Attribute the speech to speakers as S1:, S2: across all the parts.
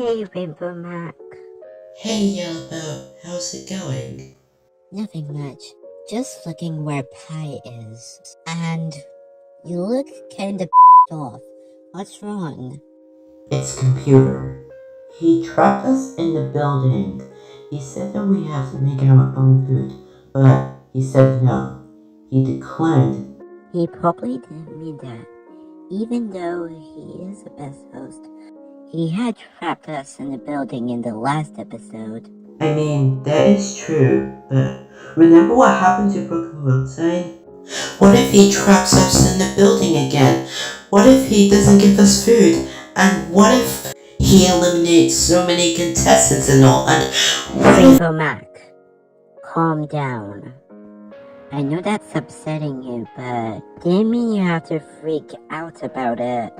S1: Hey, Rainbow Mac.
S2: Hey Yellow, how's it going?
S1: Nothing much. Just looking where Pie is. And you look kinda off. What's wrong?
S2: It's computer. He trapped us in the building. He said that we have to make our own food, but he said no. He declined.
S1: He probably didn't mean that. Even though he is the best host, he had trapped us in the building in the last episode.
S2: I mean, that is true, but remember what happened to Broken Roadside? What if he traps us in the building again? What if he doesn't give us food? And what if he eliminates so many contestants and all? And what if...
S1: Rainbow Mac, calm down. I know that's upsetting you, but didn't mean you have to freak out about it.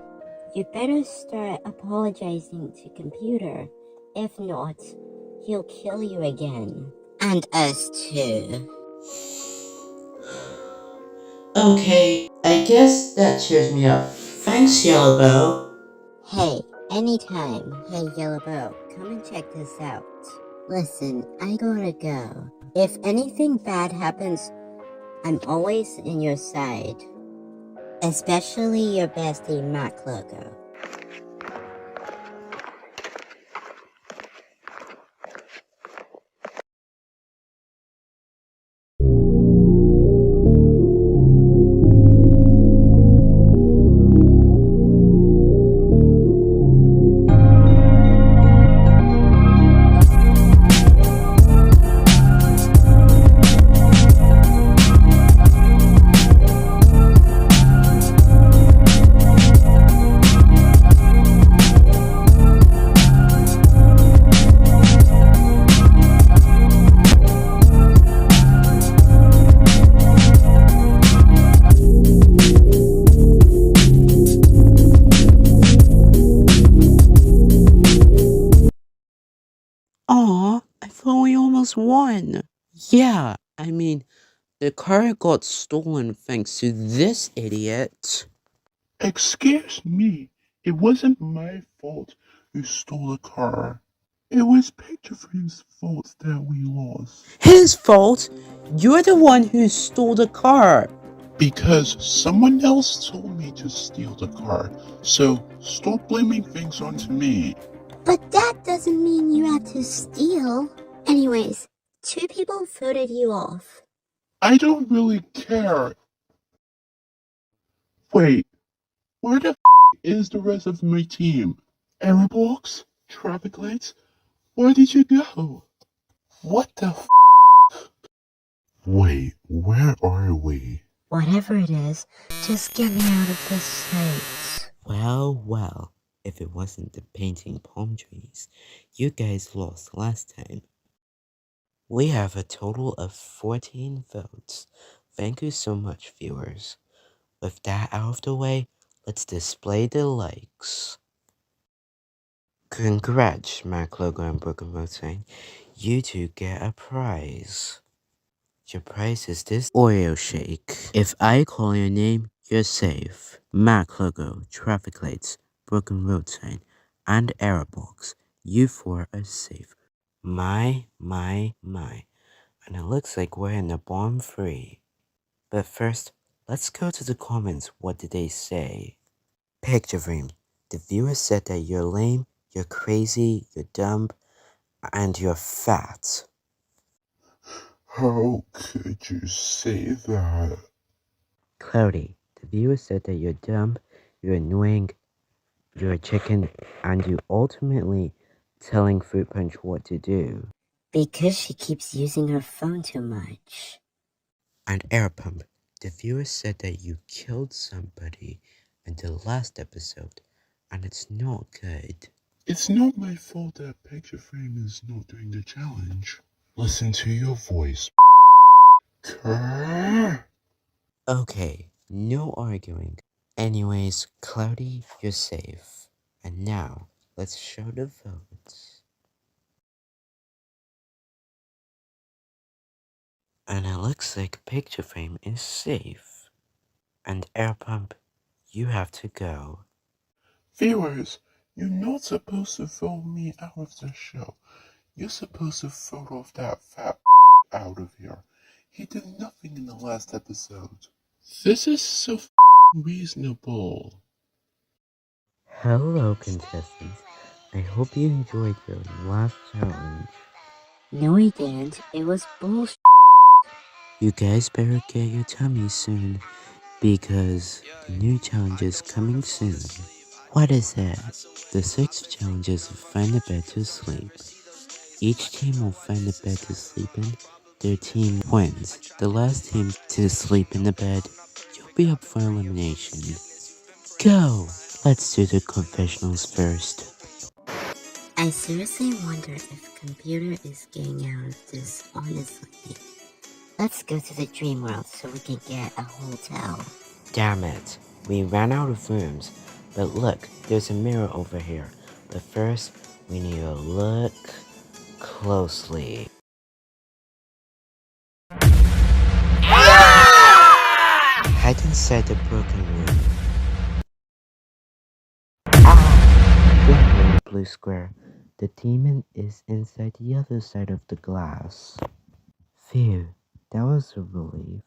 S1: You better start apologizing to Computer. If not, he'll kill you again. And us too.
S2: Okay, I guess that cheers me up. Thanks, Yellowbow.
S1: Hey, anytime. Hey, Yellowbow, come and check this out. Listen, I gotta go. If anything bad happens, I'm always in your side. Especially your bestie Mac Logo.
S3: Aw, I thought we almost won. Yeah, I mean, the car got stolen thanks to this idiot.
S4: Excuse me, it wasn't my fault you stole the car. It was Picture Frame's fault that we lost.
S3: His fault? You're the one who stole the car.
S4: Because someone else told me to steal the car, so stop blaming things onto me.
S1: But that doesn't mean you have to steal. Anyways, 2 people voted you off.
S4: I don't really care. Wait, where the is the rest of my team? Error box? Traffic lights? Where did you go? What the Wait, where are we?
S1: Whatever it is, just get me out of this place.
S3: Well, if it wasn't the painting palm trees, you guys lost last time. We have a total of 14 votes. Thank you so much, viewers. With that out of the way, let's display the likes. Congrats, Mac Logo and Broken Roadside. You two get a prize. Your prize is this Oreo shake. If I call your name, you're safe. Mac Logo, Traffic Lights, Broken Roadside, and Error Box. You four are safe. My. And it looks like we're in the bottom 3. But first, let's go to the comments. What did they say? Picture frame. The viewer said that you're lame, you're crazy, you're dumb, and you're fat.
S4: How could you say that?
S3: Cloudy. The viewer said that you're dumb, you're annoying, you're a chicken, and you ultimately telling Fruit Punch what to do.
S1: Because she keeps using her phone too much.
S3: And Air Pump. The viewer said that you killed somebody in the last episode, and it's not good.
S4: It's not my fault that Picture Frame is not doing the challenge. Listen to your voice. Grrr.
S3: Okay, no arguing. Anyways, Cloudy, you're safe. And now, let's show the votes. And it looks like Picture Frame is safe. And Air Pump, you have to go.
S4: Viewers, You're not supposed to throw me out of the show. You're supposed to throw off that fat out of here. He did nothing in the last episode. This is so reasonable.
S3: Hello, contestants. I hope you enjoyed your last challenge.
S1: No, he didn't. It was bullshit.
S3: You guys better get your tummies soon, because the new challenge is coming soon. What is that? The sixth challenge is to find a bed to sleep. Each team will find a bed to sleep in. Their team wins. The last team to sleep in the bed, you'll be up for elimination. Go! Let's do the confessionals first.
S1: I seriously wonder if computer is getting out of this, honestly. Let's go to the dream world so we can get a hotel.
S3: Damn it, we ran out of rooms. But look, there's a mirror over here. But first, we need to look closely. Hide inside the broken room. Don't worry, blue square. The demon is inside the other side of the glass. Phew, that was a relief.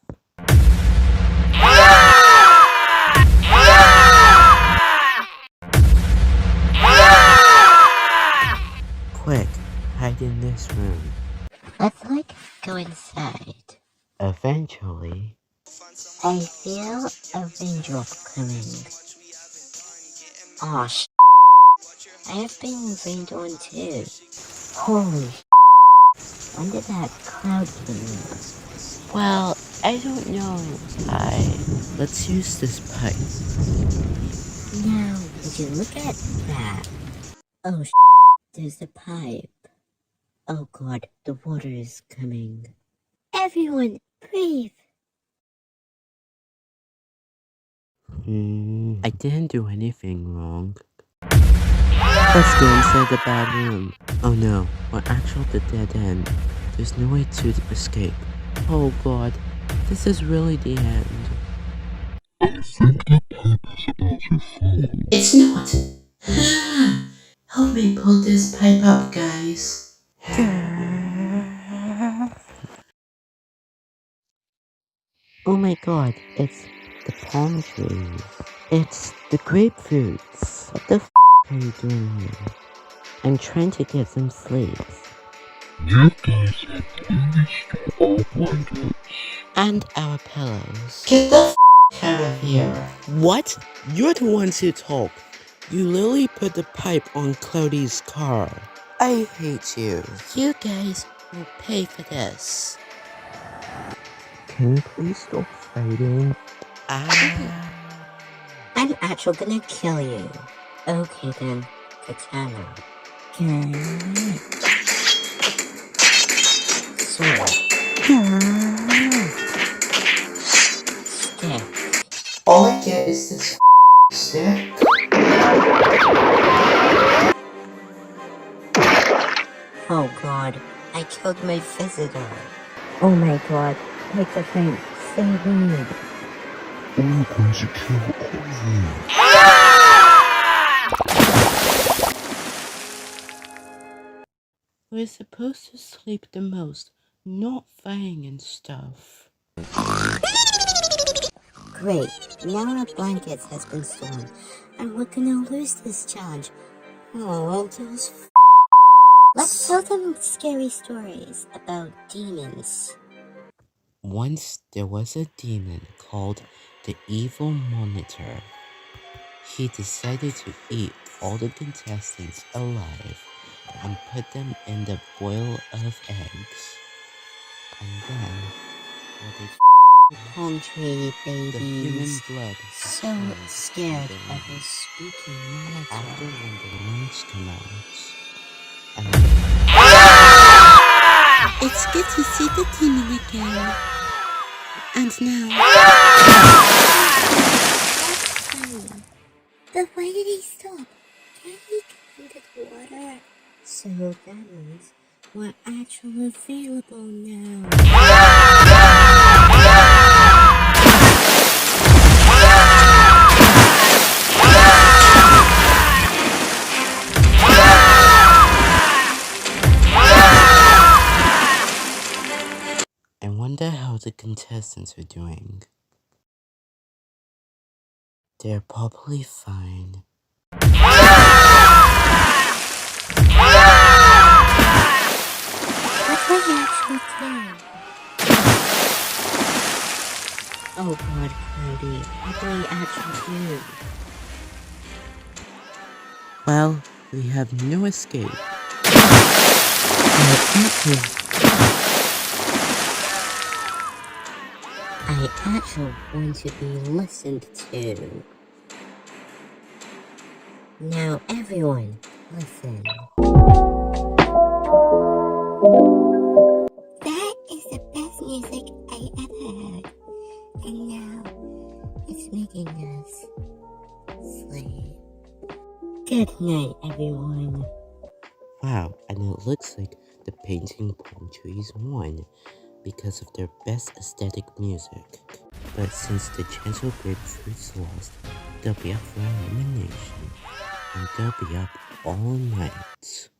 S3: Quick, hide in this room.
S1: Let's go inside.
S3: Eventually,
S1: I feel a raindrop coming. Aw, I have been rained on too. Holy when did that cloud come in?
S3: well, I don't know. Let's use this pipe.
S1: Now, would you look at that? Oh, there's the pipe. Oh god, the water is coming. Everyone, breathe!
S3: I didn't do anything wrong. Let's go inside the bad room. Oh no, we're actually at the dead end. There's no way to escape. Oh god, this is really the end.
S4: I think the pipe is about to fall.
S2: It's not. Help me pull this pipe up, guys.
S3: Oh my god, it's the palm trees. It's the grapefruits. What the are you doing here? I'm trying to get some sleep.
S4: You guys have clearly stole our blankets.
S3: And our pillows.
S2: Get the out of here.
S3: What? You're the ones who talk. You literally put the pipe on Cloudy's car. I hate you. You guys will pay for this. Can you please stop fighting?
S1: I'm actually gonna kill you. Okay then, katana. Sword. Stick.
S2: All I get is this stick.
S1: Oh god, I killed my visitor. Oh my god, take the thing, save me.
S4: I'm going to kill all of you.
S3: We're supposed to sleep the most, not fighting and stuff.
S1: Great, now our blankets has been stolen, and we're gonna lose this challenge. Oh, those Let's tell them scary stories about demons.
S3: Once there was a demon called the Evil Monitor. He decided to eat all the contestants alive and put them in the boil of eggs. And then,
S1: Palm tree
S3: the human
S1: babies.
S3: blood
S1: So scared of a spooky monitor.
S3: after when the worms come out. And it's good to see the demon again. And now,
S1: That's funny. But why did he stop? Can't he come into the water? So that means we're actually available now.
S3: the contestants are doing. They're probably fine.
S1: What will you actually do? Oh god, Cody, what will you actually do?
S3: Well, we have no escape.
S1: I actually want to be listened to. Now everyone, listen. That is the best music I ever heard. And now, it's making us sleep. Good night, everyone.
S3: Wow, and it looks like the painting palm trees won because of their best aesthetic music. But since the gentle grapefruits lost, they'll be up for elimination, and they'll be up all night.